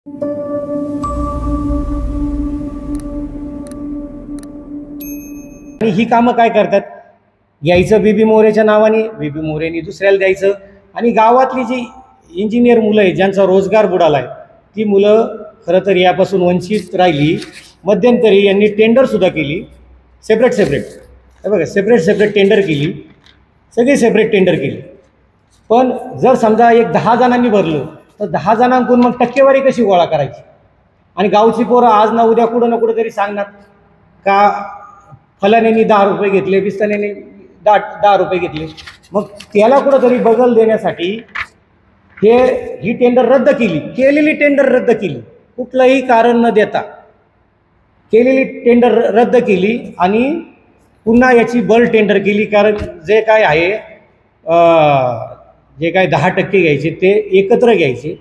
आणि ही कामं काय करतात, यायचं बीबी मोरेच्या नावाने, बीबी मोरेनी दुसऱ्याला द्यायचं, आणि गावातली जी इंजिनियर मुलं आहेत ज्यांचा रोजगार बुडाला आहे ती मुलं खरं तर यापासून वंचित राहिली. मध्यंतरी यांनी टेंडरसुद्धा केली, सेपरेट हे बघा, सेपरेट टेंडर केली, सगळी सेपरेट टेंडर केली. पण जर समजा एक 10 जणांनी भरलं तर 10 जणांकडून मग टक्केवारी कशी गोळा करायची? आणि गावची पोरं आज ना उद्या कुठं ना कुठं तरी सांगणार का फलाण्याने 10 रुपये घेतले, बिस्ताण्याने 10 रुपये घेतले. मग त्याला कुठंतरी बगल देण्यासाठी ही टेंडर रद्द केली, केलेली टेंडर रद्द केली, कुठलंही कारण न देता केलेली टेंडर रद्द केली आणि पुन्हा याची बल टेंडर केली. कारण जे काय आहे, जे काय 10% घ्यायचे ते एकत्र घ्यायचे.